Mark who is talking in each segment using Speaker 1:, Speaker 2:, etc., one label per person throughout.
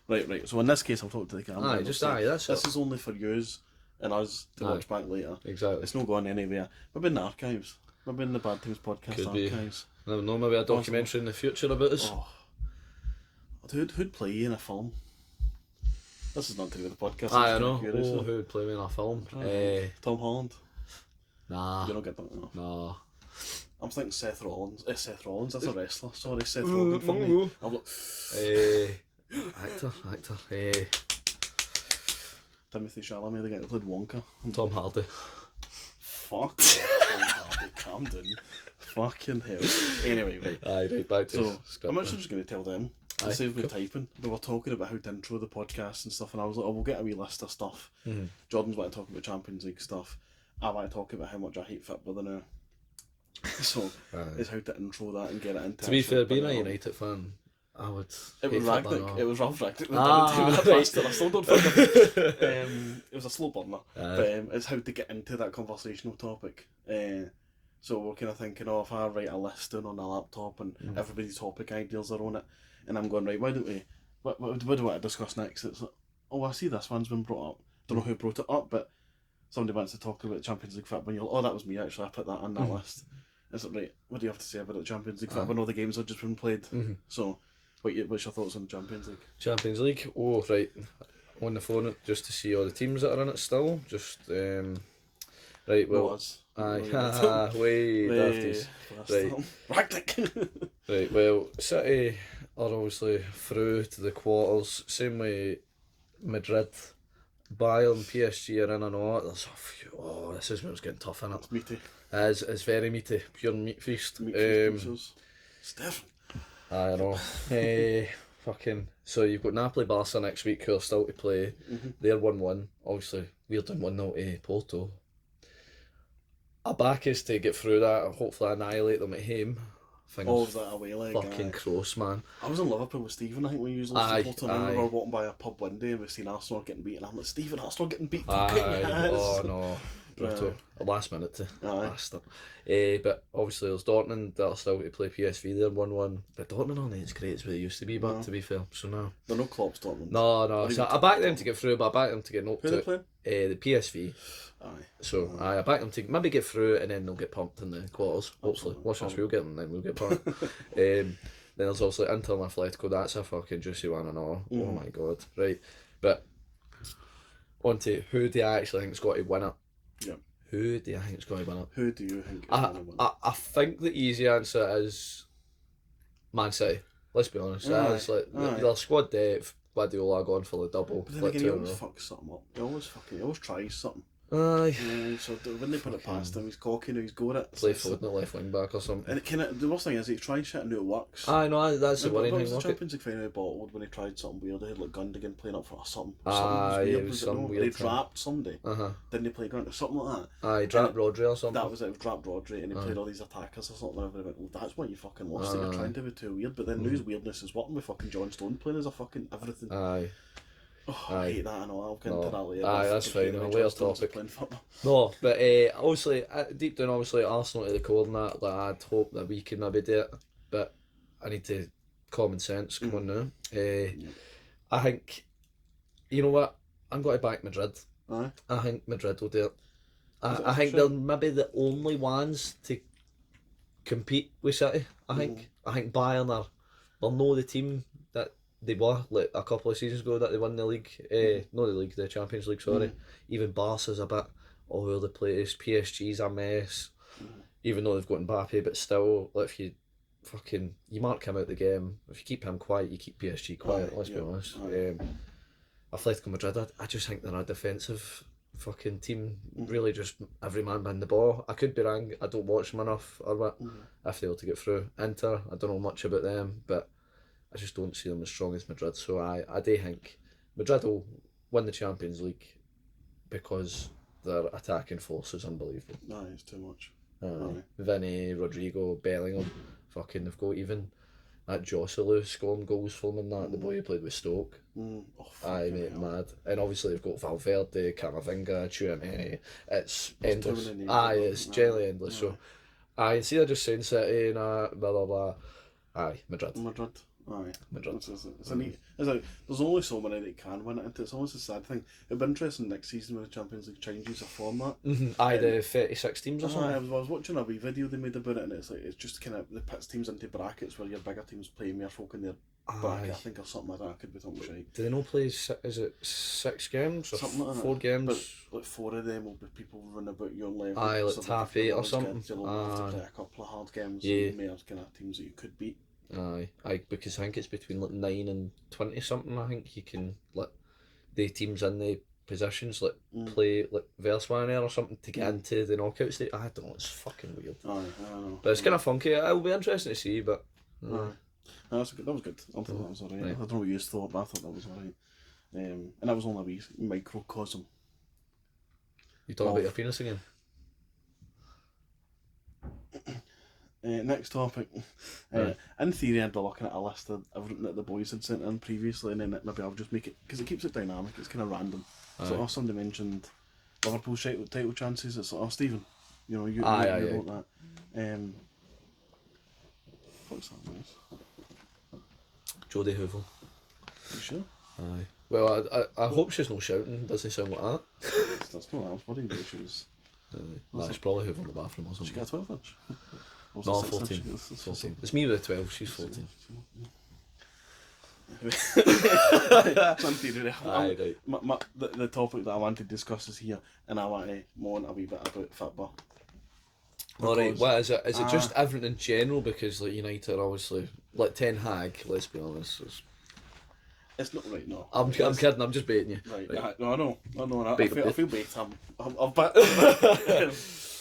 Speaker 1: Right. So in this case, I'll talk to the camera.
Speaker 2: That's
Speaker 1: this is only for yous and us to watch back later.
Speaker 2: Exactly.
Speaker 1: It's not going anywhere. Maybe in the archives. Maybe in the Bad Teams podcast
Speaker 2: Could be.
Speaker 1: archives.
Speaker 2: Never know, maybe a documentary in the future about us.
Speaker 1: Oh. Who'd play you in a film? This is not to do with the podcast.
Speaker 2: I know. Who would play me in a film?
Speaker 1: Tom Holland.
Speaker 2: Nah.
Speaker 1: You don't get that. No.
Speaker 2: Nah.
Speaker 1: I'm thinking Seth Rollins. Seth Rollins, that's a wrestler. Sorry, Seth Rollins for me. I'm like,
Speaker 2: actor.
Speaker 1: Timothy Chalamet, the guy that played Wonka.
Speaker 2: Tom Hardy.
Speaker 1: Fuck. Tom Hardy, calm down. Fucking hell. Anyway, right.
Speaker 2: Right, back to
Speaker 1: so, I'm actually just going to tell them. To save me typing. We were talking about how to intro the podcast and stuff, and I was like, we'll get a wee list of stuff.
Speaker 2: Mm-hmm.
Speaker 1: Jordan's want to talk about Champions League stuff. I want to talk about how much I hate football now. So, it's how to intro that and get it into.
Speaker 2: To be fair, being a United fan, I would.
Speaker 1: It was Ragnick. It was Ralph Ragnick.
Speaker 2: Right.
Speaker 1: I still don't think it was a slow burner. But it's how to get into that conversational topic. So we're kind of thinking, if I write a list down on a laptop and everybody's topic ideas are on it, and I'm going, right, why don't we, what do we want to discuss next? It's like, I see this one's been brought up. Don't know who brought it up, but somebody wants to talk about Champions League football, and you're like, that was me actually, I put that on that list. It's like, right, what do you have to say about the Champions League football? All the games have just been played. So, what's your thoughts on the Champions League?
Speaker 2: Champions League? Oh, right. On the phone just to see all the teams that are in it still. Just, right, well... Way dafties.
Speaker 1: Right.
Speaker 2: Right, well, City are obviously through to the quarters. Same way Madrid, Bayern, PSG are in and all. There's a few, this is where it's getting tough, isn't it?
Speaker 1: It's meaty.
Speaker 2: It's very meaty, pure meat feast.
Speaker 1: Stefan.
Speaker 2: I know. Fucking. So you've got Napoli, Barca next week who are still to play. They're 1-1. Obviously, we're doing 1-0 to Porto. Our back is to get through that and hopefully annihilate them at home.
Speaker 1: Was that away leg?
Speaker 2: Fucking close, man.
Speaker 1: I was in Liverpool with Stephen, I think, when you lost to Porto, and we were walking by a pub one day and we've seen Arsenal getting beaten. I'm like, Stephen, Arsenal getting beat?
Speaker 2: Oh no. Brutal. Last minute to bastard. But obviously there's Dortmund that are still to play PSV. They're 1-1. But Dortmund aren't as great as they used to be, but to be fair, so now.
Speaker 1: They're no Klopp's Dortmund.
Speaker 2: No. So I back them to get through, but I back them to get knocked out.
Speaker 1: Who are they
Speaker 2: the PSV. So I back them to maybe get through and then they'll get pumped in the quarters. Hopefully. Watch us, we'll get them, then we'll get pumped. Then there's also Inter and Atletico. That's a fucking juicy one and all. Oh my god. Right. But on to who do I actually think's got to win it?
Speaker 1: Yeah.
Speaker 2: Who do I think's got to win it?
Speaker 1: Who do you think is going to win?
Speaker 2: I think the easy answer is Man City. Let's be honest. It's like their squad depth. Guardiola going for the double.
Speaker 1: But then again, he always fucks something up. He always tries something.
Speaker 2: Aye.
Speaker 1: So when they put it past him, he's cocky now, he's got it.
Speaker 2: Play forward in the left wing back or something.
Speaker 1: And the worst thing is he tries shit and it works.
Speaker 2: I know, that's the worrying thing.
Speaker 1: The Champions League final bottled when he tried something weird. He had like Gundogan playing up for something.
Speaker 2: It was some weird
Speaker 1: He dropped somebody. Didn't he play Gundogan? Something like that.
Speaker 2: He dropped Rodri or something.
Speaker 1: That was it. He dropped Rodri and he played all these attackers or something. And everybody went, well, that's what you fucking lost. You're trying to be too weird. But then his weirdness is working with fucking John Stone playing as a fucking everything. I hate that. I know. I'll get into that later.
Speaker 2: That's fine. A later topic. No, but obviously, deep down, obviously, Arsenal to the core and that. Like, I'd hope that we can maybe do it, but I need to common sense. Come on now. I think, you know what? I'm going to back Madrid. I think Madrid will do it. I think they're maybe the only ones to compete with City. I think Bayern are. They're not the team that they were like a couple of seasons ago that they won the league. Not the league, the Champions League. Sorry. Even Barca's a bit all over the place. PSG's a mess. Even though they've got Mbappe, but still, like, if you mark him out the game. If you keep him quiet, you keep PSG quiet. Let's be honest. Atletico Madrid, I just think they're a defensive fucking team. Really, just every man behind the ball. I could be wrong. I don't watch them enough, or what. If they were to get through. Inter, I don't know much about them, but I just don't see them as strong as Madrid. So I do think Madrid will win the Champions League because their attacking force is unbelievable.
Speaker 1: It's too much.
Speaker 2: Vinny, Rodrigo, Bellingham, fucking they've got even that Joselu scoring goals for them and that, the boy who played with Stoke. Mate, mad. And obviously they've got Valverde, Camavinga, Tchouaméni. It's endless. It's generally endless. So, instead of just saying City and blah blah blah, Madrid.
Speaker 1: Aye.
Speaker 2: Madrid.
Speaker 1: There's only so many that can win it, and it's almost a sad thing. It'd be interesting next season when the Champions League changes the format.
Speaker 2: Aye, the 36 teams or something.
Speaker 1: I was watching a wee video they made about it, and it's just kind of, they put teams into brackets where your bigger teams play more folk in their bracket, I think, or something like that. I could be talking shite.
Speaker 2: Do they not play, is it 6 games or
Speaker 1: something like
Speaker 2: 4 games?
Speaker 1: But like 4 of them will be people running about your level.
Speaker 2: Aye, like top 8 or something.
Speaker 1: You'll have to play a couple of hard games.
Speaker 2: Yeah.
Speaker 1: And maybe kind of teams that you could beat.
Speaker 2: Aye, because I think it's between like 9 and 20 something. I think you can let the teams in the positions play like versus one another or something to get into the knockout stage. I don't know, it's fucking weird.
Speaker 1: Aye, I know.
Speaker 2: But it's kind of funky. It'll be interesting to see. But
Speaker 1: that was good. I thought that was alright. I don't know what you thought, but I thought that was alright. And that was only a wee microcosm.
Speaker 2: You talking about your penis again?
Speaker 1: Next topic. In theory, I'd be looking at a list of everything that the boys had sent in previously, and then maybe I'll just make it, because it keeps it dynamic, it's kind of random. So somebody mentioned Liverpool's title chances. It's like, oh, Stephen, you know, you wrote that. What's that noise?
Speaker 2: Jodie Hoover.
Speaker 1: You sure?
Speaker 2: Aye. Well, I hope she's not shouting. Doesn't sound like that.
Speaker 1: That's not what I was worried about. She was...
Speaker 2: That's probably Hoover in the bathroom or something.
Speaker 1: She got a 12 inch?
Speaker 2: No, 14. 14. It's me with a 12, she's 14.
Speaker 1: The topic that I want to discuss is here, and I want to moan a wee bit about football.
Speaker 2: Alright, what is it? Is it just everything in general? Because like United, obviously, like Ten Hag, let's be honest.
Speaker 1: It's not right, no.
Speaker 2: I'm kidding, I'm just baiting you.
Speaker 1: Right. No, I know. I feel bait.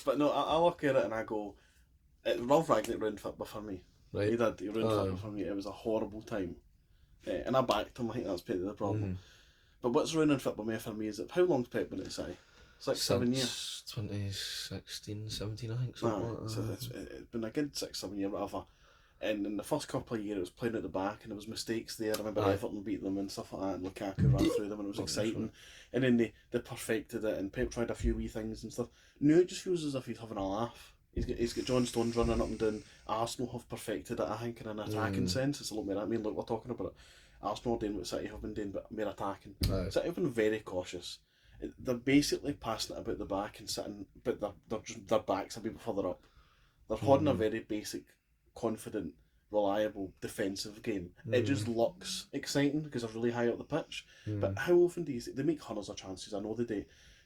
Speaker 1: But no, I look at it and I go, Ralph Ragnick ruined football for me.
Speaker 2: Right.
Speaker 1: He did. He ruined football for me. It was a horrible time. And I backed him. I think that's part of the problem. But what's ruining football for me is that how long's Pep been at City? 7 years.
Speaker 2: 2016, 17, I think. Something like that.
Speaker 1: So it's been a good 6-7 years, whatever. And in the first couple of years, it was playing at the back, and there was mistakes there. I remember Everton beat them and stuff like that, and Lukaku ran through them, and it was exciting. And then they perfected it, and Pep tried a few wee things and stuff. Now it just feels as if he's having a laugh. He's got John Stones running up and down. Arsenal have perfected it, I think, in an attacking sense. It's a lot more. I mean, look, we're talking about it. Arsenal are doing what City have been doing, but more attacking. City have been very cautious. They're basically passing it about the back and sitting, but their backs a bit further up. They're holding a very basic, confident, reliable defensive game. It just looks exciting because they're really high up the pitch. But how often do you see they make hundreds of chances? I know they do,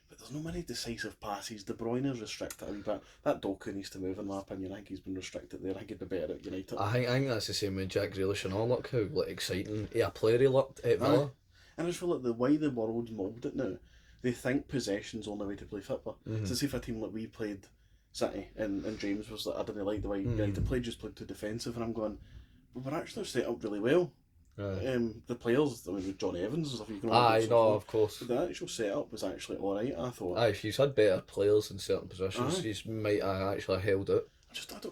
Speaker 1: but there's no many decisive passes. De Bruyne is restricted a wee bit. That Doku needs to move, in my opinion. I think he's been restricted there. I think he'd be better at United.
Speaker 2: I think that's the same with Jack Grealish and all. Look how exciting a player he looked at Villa.
Speaker 1: And I just feel like the way the world's mould it now, they think possession's the only way to play football. So see if a team like we played City and James was like, I didn't like the way United played, just played too defensive, and I'm going, but we're actually set up really well. The players, I mean, with John Evans and stuff, you can
Speaker 2: of course.
Speaker 1: But the actual setup was actually alright, I thought.
Speaker 2: If you've had better players in certain positions, you might actually held it.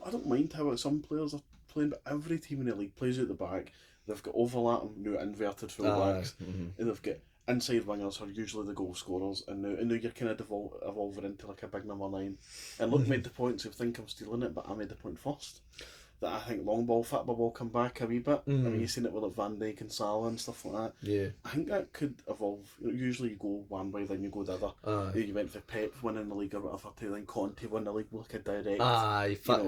Speaker 1: I don't mind how some players are playing, but every team in the league plays out the back. They've got overlapping, new inverted full-backs, and they've got inside wingers who are usually the goal scorers, and now you're kind of evolving into like a big number 9. And look, made the point, so think I'm stealing it, but I made the point first, that I think long ball football will come back a wee bit. I mean, you've seen it with like Van Dijk and Salah and stuff like that.
Speaker 2: Yeah.
Speaker 1: I think that could evolve. Usually you go one way, then you go the other. You went for Pep winning the league or whatever, to then Conte win the league with like a direct.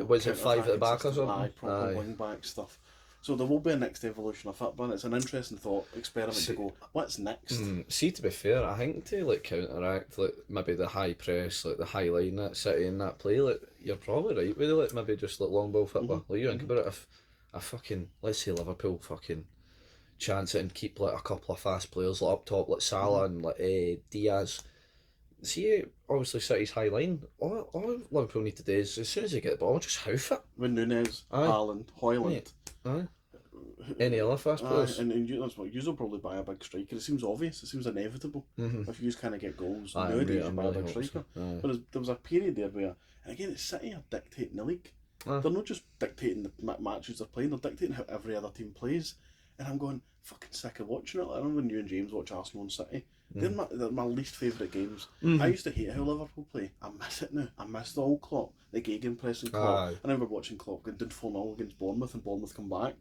Speaker 2: Was it 5 at the back or something?
Speaker 1: Proper wing back stuff. So there will be a next evolution of football, and it's an interesting thought experiment to go, what's next?
Speaker 2: See, to be fair, I think to like counteract like maybe the high press, like the high line that City in that play, like you're probably right with it, like maybe just like long ball football. Like you think about it, if a fucking, let's say Liverpool fucking chance it and keep like a couple of fast players like up top, like Salah and like Diaz. See, obviously City's high line, all Liverpool need to do is, as soon as they get the ball, just hoof it.
Speaker 1: With Nunez, Haaland, Højlund.
Speaker 2: Any other fast players?
Speaker 1: And that's what you'll probably buy a big striker. It seems obvious. It seems inevitable. If you kind of get goals, nowadays you buy a big striker. But there was a period there where, and again, it's City are dictating the league. They're not just dictating the matches they're playing. They're dictating how every other team plays. And I'm going fucking sick of watching it. I remember when you and James watch Arsenal and City. They're my least favourite games. I used to hate how Liverpool play. I miss it now. I miss the old Klopp, the gegenpressing Klopp. I remember watching Klopp going down 4-0 against Bournemouth, and Bournemouth come back.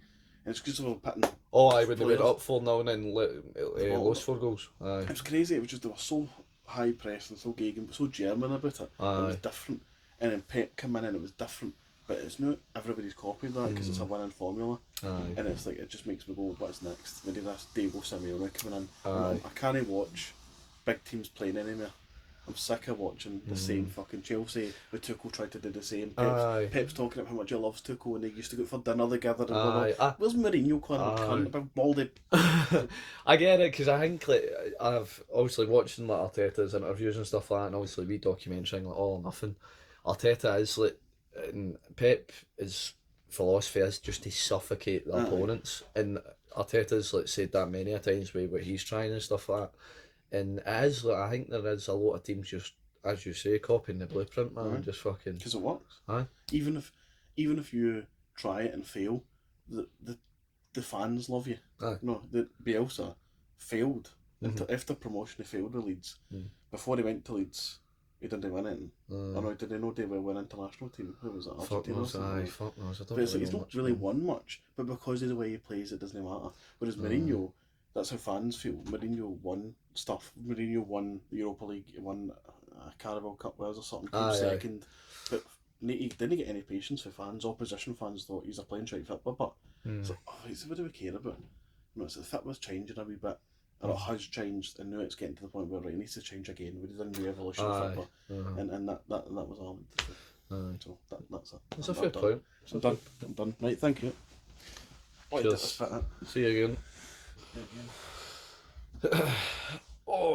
Speaker 1: it's because they were pitting.
Speaker 2: Oh, I when they went up 4-0 and then lost 4 goals. Aye.
Speaker 1: It was crazy. It was just they were so high press and so Gagan, but so German about it.
Speaker 2: Aye.
Speaker 1: It was different. And then Pep came in and it was different. But it's not everybody's copied that because it's a winning formula.
Speaker 2: Aye.
Speaker 1: And it's like, it just makes me go, what's next? Maybe that's Diego Simeone coming in.
Speaker 2: Aye.
Speaker 1: I can't watch big teams playing anymore. I'm sick of watching the same fucking Chelsea. With Tuchel tried to do the same. Pep's talking about how much he loves Tuchel and they used to go for dinner together. And where's Mourinho calling about Baldy?
Speaker 2: I get it because I think like, I've obviously watching like Arteta's interviews and stuff like that, and obviously we documentary like All or Nothing. Arteta is like, and Pep is philosophy is just to suffocate the opponents, and Arteta's like said that many a times with what he's trying and stuff like that. And it is like, I think there is a lot of teams just, as you say, copying the blueprint, man. Just fucking.
Speaker 1: Because it works.
Speaker 2: Aye.
Speaker 1: Even if you try it and fail, the fans love you.
Speaker 2: Aye.
Speaker 1: No, the Bielsa failed. After promotion, he failed with Leeds. Before he went to Leeds, he didn't win anything. Oh no, did he know they were an international team? Who was it? Argentina.
Speaker 2: Fuck knows. I don't
Speaker 1: but it's
Speaker 2: really
Speaker 1: like, he's
Speaker 2: know
Speaker 1: not
Speaker 2: much,
Speaker 1: really won much, but because of the way he plays, it doesn't matter. Whereas Mourinho, that's how fans feel. Mourinho won stuff. Mourinho won the Europa League, he won Carabao Cup Wales or something, came second. But he didn't get any patience for fans. Opposition fans thought he's a playing straight football, but it's like, what do we care about? No, it's the fit was changing a wee bit. And it has changed, and now it's getting to the point where it needs to change again. We did a new evolution of football, and that was all I wanted to do. So that's it.
Speaker 2: That's a fair point.
Speaker 1: I'm done. Right, thank you.
Speaker 2: Cheers. See you again. Oh.